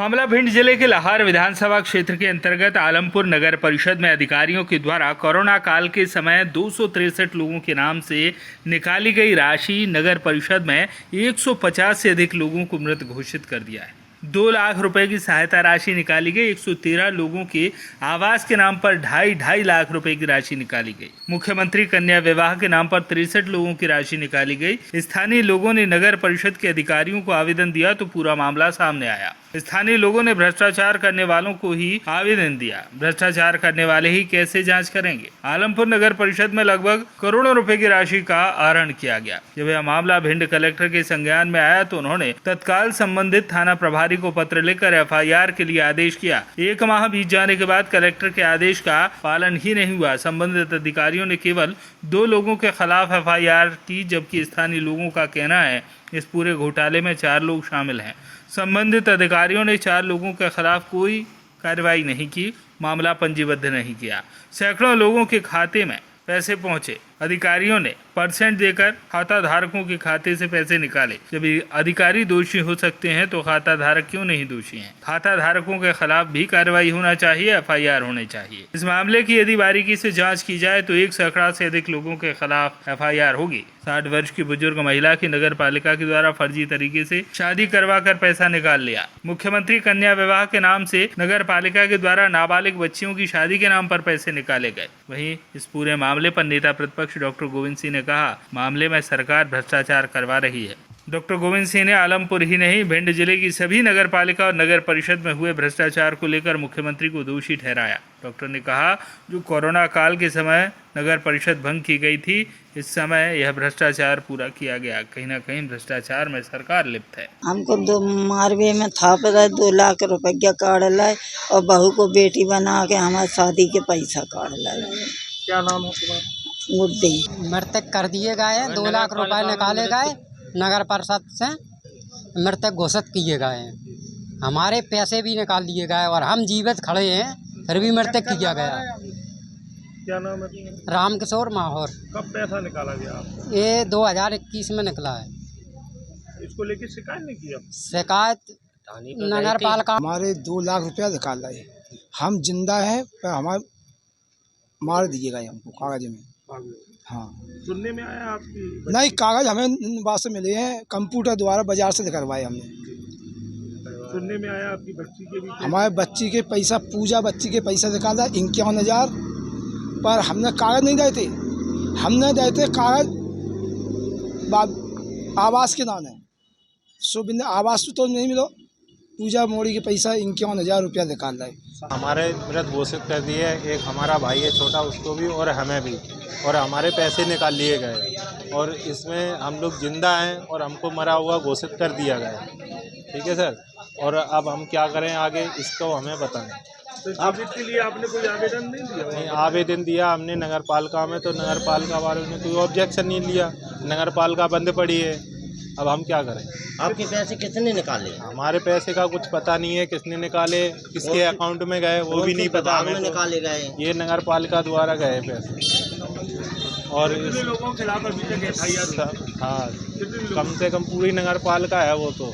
मामला भिंड जिले के लाहार विधानसभा क्षेत्र के अंतर्गत आलमपुर नगर परिषद में अधिकारियों के द्वारा कोरोना काल के समय 263 लोगों के नाम से निकाली गई राशि नगर परिषद में 150 से अधिक लोगों को मृत घोषित कर दिया है। 2 लाख रुपए की सहायता राशि निकाली गई। 113 लोगों के आवास के नाम पर 2.5 लाख रुपए की राशि निकाली गई। मुख्यमंत्री कन्या विवाह के नाम पर 63 लोगों की राशि निकाली गई। स्थानीय लोगों ने नगर परिषद के अधिकारियों को आवेदन दिया तो पूरा मामला सामने आया। स्थानीय लोगों ने भ्रष्टाचार करने वालों को ही आवेदन दिया, भ्रष्टाचार करने वाले ही कैसे जांच करेंगे। आलमपुर नगर परिषद में लगभग करोड़ों रुपए की राशि का आहरण किया गया। जब यह मामला भिंड कलेक्टर के संज्ञान में आया तो उन्होंने तत्काल संबंधित थाना प्रभारी को पत्र लिखकर एफआईआर के लिए आदेश किया। 1 माह बीत जाने के बाद कलेक्टर के आदेश का पालन ही नहीं हुआ। संबंधित अधिकारियों ने केवल 2 लोगों के खिलाफ एफआईआर की, जबकि स्थानीय लोगों का कहना है इस पूरे घोटाले में 4 लोग शामिल हैं। संबंधित अधिकारियों ने 4 लोगों के खिलाफ कोई कार्रवाई नहीं की, मामला पंजीबद्ध नहीं किया। सैकड़ों लोगों के खाते में पैसे पहुंचे। अधिकारियों ने परसेंट देकर खाता धारकों के खाते से पैसे निकाले। जब अधिकारी दोषी हो सकते हैं तो खाता धारक क्यों नहीं दोषी हैं? खाता धारकों के खिलाफ भी कार्रवाई होना चाहिए, एफआईआर होनी चाहिए। इस मामले की यदि बारीकी से जांच की जाए तो 1 सैकड़ा से अधिक लोगों के खिलाफ एफआईआर होगी। 60 वर्ष की बुजुर्ग महिला की नगर पालिका के द्वारा फर्जी तरीके से शादी करवा कर पैसा निकाल लिया। मुख्यमंत्री कन्या विवाह के नाम से नगर पालिका के द्वारा नाबालिग बच्चियों की शादी के नाम पर पैसे निकाले गए। वहीं इस पूरे मामले पर नेता प्रतिपक्ष डॉक्टर गोविंद सिंह ने कहा, मामले में सरकार भ्रष्टाचार करवा रही है। डॉक्टर गोविंद सिंह ने आलमपुर ही नहीं भिंड जिले की सभी नगर पालिका और नगर परिषद में हुए भ्रष्टाचार को लेकर मुख्यमंत्री को दोषी ठहराया। डॉक्टर ने कहा, जो कोरोना काल के समय नगर परिषद भंग की गई थी, इस समय यह भ्रष्टाचार पूरा किया गया। कहीं ना कहीं भ्रष्टाचार में सरकार लिप्त है। हमको 2 मारवे में था पर 2 लाख रुपया काट लाए और बहू को बेटी बना के हमारे शादी के पैसा काट लाए। क्या नाम है तुम्हारा? गुड्डी। मृतक कर दिए गए, 2 लाख रुपए निकाले गए, नगर परिषद से मृतक घोषित किए गए हैं। हमारे पैसे भी निकाल लिए गए और हम जीवित खड़े हैं, फिर भी मृतक किया गया। क्या नाम है? रामकिशोर माहौर। कब पैसा निकाला गया आपको? ये 2021 में निकला है। इसको लेके शिकायत नहीं किया? शिकायत नगर पालिका। हमारे 2 लाख रुपया निकाल रहे, हम जिंदा हैं पर हमारे मार दिए गए हमको कागज में। हाँ, सुनने में आया आपकी नहीं, कागज हमें बात से मिले हैं, कंप्यूटर द्वारा बाजार से निकलवाए हमने। सुनने में आया आपकी बच्ची के भी हमारे बच्ची के पैसा, पूजा बच्ची के पैसा निकाला 51,000, पर हमने कागज नहीं दिए थे। हमने दिए थे कागज आवास के नाम है, सो बिना आवास तो नहीं मिलो। पूजा मोड़ी के पैसा 51,000 रुपया निकाल रहे। हमारे मृत घोषित कर दिए, एक हमारा भाई है छोटा, उसको भी और हमें भी, और हमारे पैसे निकाल लिए गए और इसमें हम लोग जिंदा हैं और हमको मरा हुआ घोषित कर दिया गया। ठीक है सर, और अब हम क्या करें आगे, इसको हमें बताएं। तो के लिए आपने कोई आवेदन नहीं दिया? नहीं, आवेदन दिया हमने नगर पालिका में, तो नगर पालिका वालों ने कोई ऑब्जेक्शन नहीं लिया। नगर पालिका बंद पड़ी है, अब हम क्या करें? आपके पैसे कितने निकाले? हमारे पैसे का कुछ पता नहीं है, किसने निकाले, किसके अकाउंट में गए वो भी नहीं पता हमें। निकाले गए ये नगर पालिका द्वारा गए पैसे। और कितने लोगों के खिलाफ अभी तक एफआईआर? हाँ, कम से कम पूरी नगर पालिका है वो, तो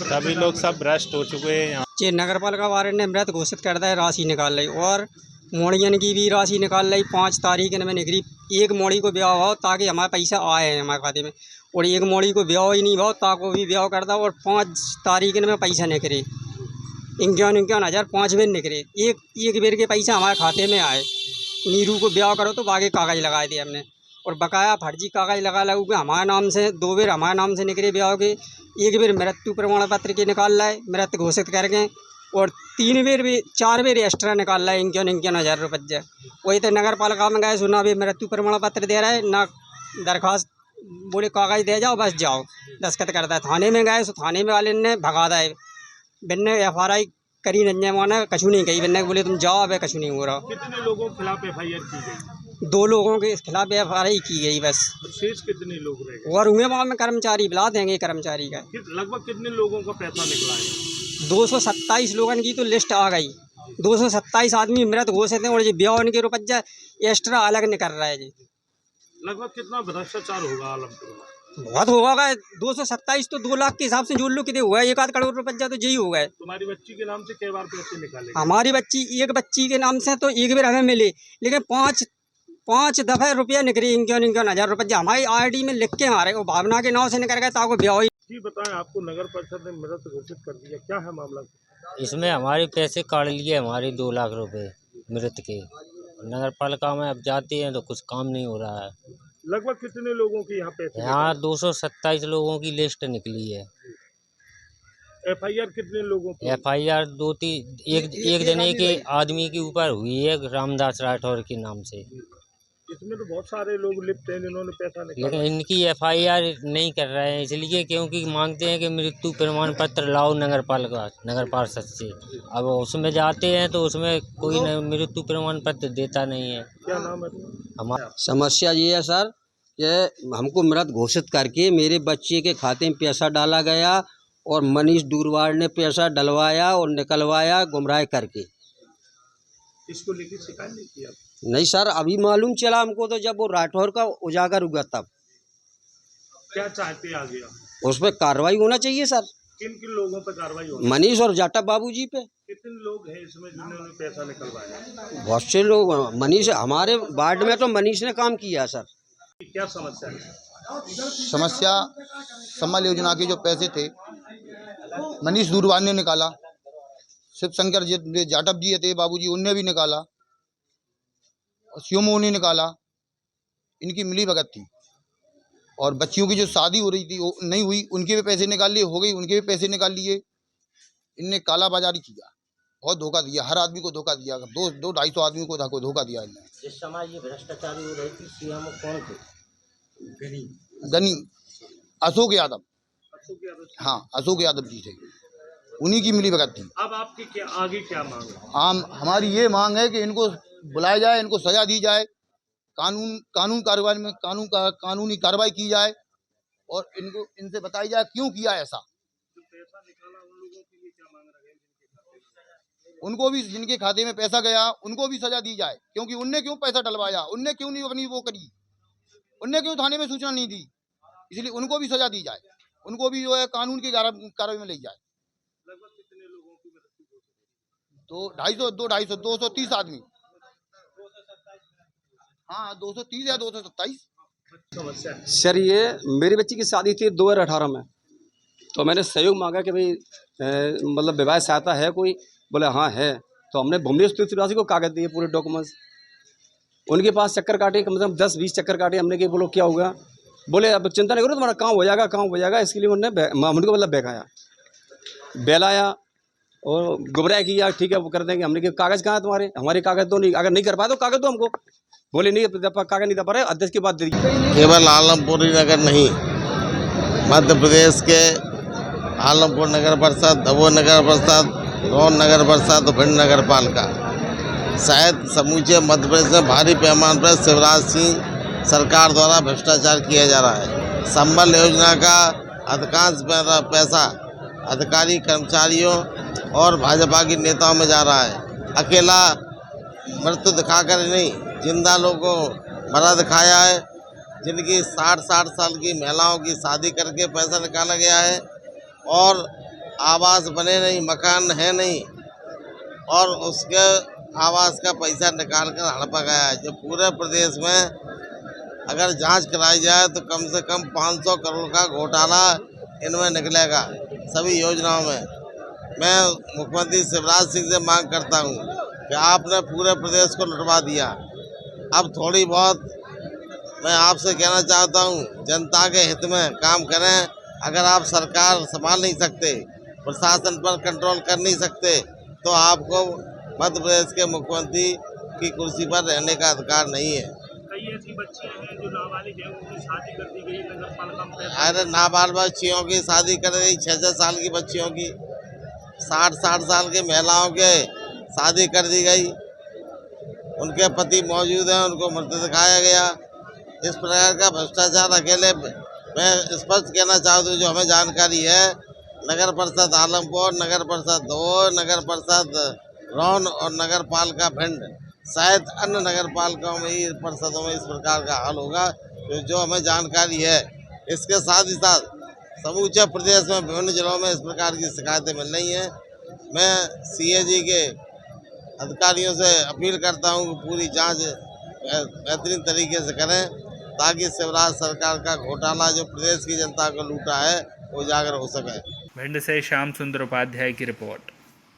सभी लोग सब भ्रष्ट हो चुके हैं यहाँ। ये नगर पालिका वाले ने मृत घोषित कर दिया, राशि निकाल ली और मोड़ियन की भी राशि निकाल ली। 5 तारीख में निकली। 1 मोड़ी को ब्याह हो ताकि हमारे पैसा आए हैं हमारे खाते में, और 1 मोड़ी को ब्याह ही नहीं हो ताको भी ब्याह कर दो, और 5 तारीख में पैसा निकले 51,000 5 बेर निकले। एक बेर के पैसा हमारे खाते में आए। नीरू को ब्याह करो तो बाकी कागज लगाए थे हमने, और बकाया फर्जी कागज लगा लगू के हमारे नाम से 2 बेर हमारे नाम से निकले ब्याह के। 1 बेर मृत्यु प्रमाण पत्र के निकाल लाए मृत घोषित करके, और 3 बेर भी 4 बेर एक्स्ट्रा निकाल लाए 51,000 रुपये। वही तो नगर पालिका में गए, सुना भी मृत्यु प्रमाण पत्र दे रहा है ना, दरख्वास्त बोले कागज दे जाओ बस जाओ, दस्तखत करता है। थाने में गए, सो थाने में वाले ने भगा दिए। बिन्ने एफआईआर करी नहीं माना, कछू नहीं कही। बिन्ने बोले तुम जाओ, अब कछू नहीं हो रहा। कितने लोगों के खिलाफ एफआईआर की गई? 2 लोगों के खिलाफ एफआईआर की गई बस। शेष कितने लोग रह गए? और हुए वहाँ में कर्मचारी बुला देंगे कर्मचारी का। लगभग कितने लोगों का पैसा निकला है? 227 लोगों की तो लिस्ट आ गई। 227 आदमी मृत घोषित हैं, और ये ब्याह के रुपया एक्स्ट्रा अलग निकल रहा है जी। लगभग कितना भ्रष्टाचार होगा आलमपुर में? बहुत होगा 227 तो 2 लाख के हिसाब से जोड़ लो कितने हुआ है, 1 आध करोड़ रुपया तो यही हो गए। तुम्हारी बच्ची के नाम से कई बार पैसे निकाले? हमारी बच्ची एक बच्ची के नाम से तो एक बार हमें मिले, लेकिन पाँच दफे रुपया निकले, 51,000 रुपया हमारी आईडी में लिख के मारे, वो भावना के नाम से निकल गए, ताको ब्याह ही। जी बताएं, आपको नगर परिषद ने मृत घोषित कर दिया, क्या है मामला? इसमें हमारे पैसे काट लिए, हमारे 2 लाख रुपए मृत के। नगर पालिका में अब जाते हैं तो कुछ काम नहीं हो रहा है। लगभग कितने लोगों की यहाँ पैसे? यहाँ 227 लोगों की लिस्ट निकली है। FIR कितने लोगों की? FIR एक जने के आदमी के ऊपर हुई है, रामदास राठौर के नाम से। इसमें तो बहुत सारे लोग लिप्त हैं जिन्होंने पैसा निकाला। लेकिन इनकी FIR नहीं कर रहे हैं, इसलिए क्योंकि मांगते हैं कि मृत्यु प्रमाण पत्र लाओ नगर पार्षद से। अब उसमें जाते हैं तो उसमें कोई मृत्यु प्रमाण पत्र देता नहीं है। क्या नाम है? हमारा समस्या ये है सर कि हमको मृत घोषित करके मेरे बच्चे के खाते में पैसा डाला गया और मनीष दूरवार ने पैसा डलवाया और निकलवाया गुमराह करके। इसको लेकर शिकायत नहीं किया? नहीं सर, अभी मालूम चला हमको, तो जब वो राठौर का उजागर हुआ तब। क्या चाहते आ गया? उस पर कार्रवाई होना चाहिए सर। किन किन लोगों पर कार्रवाई होगी? मनीष और जाटव बाबूजी पे। कितने लोग हैं इसमें जिन्होंने पैसा निकलवाया? बहुत से लोग। मनीष, हमारे वार्ड में तो मनीष ने काम किया सर। क्या समस्या है? समस्या सम्मान योजना के जो पैसे थे मनीष दूरवार ने निकाला, शिव शंकर जी जाटव जी थे बाबूजी, उनने भी निकाला, और शिवमो ने निकाला। इनकी मिली भगत थी। और बच्चियों की जो शादी हो रही थी वो नहीं हुई, उनके भी पैसे निकाल लिए, हो गई उनके भी पैसे निकाल लिए। इनने काला बाजारी किया, बहुत धोखा दिया, हर आदमी को धोखा दिया। 200-250 आदमी को धोखा दिया इन्होंने। जिस समय ये भ्रष्टाचारी हो रही थी, सीएम कौन थे? गनी अशोक यादव। हाँ, अशोक यादव जी थे, उन्हीं की मिली भगत थी। अब आपकी क्या आगे क्या मांग है? हमारी ये मांग है कि इनको बुलाया जाए, इनको सजा दी जाए, कानूनी कार्रवाई की जाए और इनसे बताई जाए क्यों किया ऐसा। जो पैसा निकाला उन लोगों के लिए क्या मांग रहे हैं? उनको भी, जिनके खाते में पैसा गया, उनको भी सजा दी जाए, क्योंकि उनने क्यों पैसा डलवाया, उनने क्यों नहीं अपनी वो करी, उनने क्यों थाने में सूचना नहीं दी, इसलिए उनको भी सजा दी जाए, उनको भी जो है कानून की कार्रवाई में ले जाए। लगभग कितने लोगों की मृत्यु? 230 आदमी। हाँ, 230 या 227। समस्या सर, ये मेरी बच्ची की शादी थी 2018 में, तो मैंने सहयोग मांगा कि भाई मतलब विवाह सहायता है कोई? बोले हाँ है। तो हमने भूमि राशि को कागज दिए, पूरे डॉक्यूमेंट्स। उनके पास चक्कर काटे, कम से कम 10-20 चक्कर काटे। हमने कि बोलो क्या होगा? बोले अब चिंता नहीं करो, तुम्हारा काम हो जाएगा, काम हो जाएगा। इसके लिए उन्होंने हमको मतलब बहकाया, बेलाया और गुमराह किया। ठीक है, वो कर देंगे। हमने कि कागज़ कहाँ है तुम्हारे? हमारे कागज़ तो नहीं, अगर नहीं कर पाए तो कागज़ दो हमको। बोले नहीं, कागज़ नहीं दे पा रहे, अध्यक्ष की बात दे दी। केवल आलमपुर नगर नहीं, मध्य प्रदेश के आलमपुर नगर परिषद, दमोह नगर परिषद, रौन नगर परिषद, भिंड नगर पालिका, शायद समूचे मध्य प्रदेश में भारी पैमाने पर शिवराज सिंह सरकार द्वारा भ्रष्टाचार किया जा रहा है। संबल योजना का अधिकांश पैसा अधिकारी, कर्मचारियों और भाजपा के नेताओं में जा रहा है। अकेला मृत्यु दिखाकर नहीं, जिंदा लोगों को मरा दिखाया है। जिनकी 60 साल की महिलाओं की शादी करके पैसा निकाला गया है और आवास बने नहीं, मकान है नहीं, और उसके आवास का पैसा निकाल कर हड़पा गया है। जो पूरे प्रदेश में अगर जांच कराई जाए तो कम से कम 500 करोड़ का घोटाला इनमें निकलेगा, सभी योजनाओं में। मैं मुख्यमंत्री शिवराज सिंह से मांग करता हूं कि आपने पूरे प्रदेश को लुटवा दिया। अब थोड़ी बहुत मैं आपसे कहना चाहता हूं, जनता के हित में काम करें। अगर आप सरकार संभाल नहीं सकते, प्रशासन पर कंट्रोल कर नहीं सकते, तो आपको मध्य प्रदेश के मुख्यमंत्री की कुर्सी पर रहने का अधिकार नहीं है। कई ऐसी बच्चियां हैं जो नाबालिग हैं, उनकी शादी कर दी गई नगर पालिका में। अरे नाबालिग बच्चियों की शादी कर गई, 6-6 साल की बच्चियों की, 60 साल की महिलाओं के शादी कर दी गई। उनके पति मौजूद हैं, उनको मृत दिखाया गया। इस प्रकार का भ्रष्टाचार अकेले मैं स्पष्ट कहना चाहता हूँ, जो हमें जानकारी है, नगर परिषद आलमपुर, नगर परिषद दमोह, नगर परिषद रौन और नगर पालिका भिंड, शायद अन्य नगर पालिकाओं में ही, परिषदों में इस प्रकार का हाल होगा। जो हमें जानकारी है, इसके साथ ही साथ समूचे प्रदेश में विभिन्न जिलों में इस प्रकार की शिकायतें मिल रही हैं। मैं CAG के अधिकारियों से अपील करता हूं कि पूरी जांच बेहतरीन तरीके से करें ताकि शिवराज सरकार का घोटाला जो प्रदेश की जनता को लूटा है वो उजागर हो सके। भिंड से श्याम सुंदर उपाध्याय की रिपोर्ट।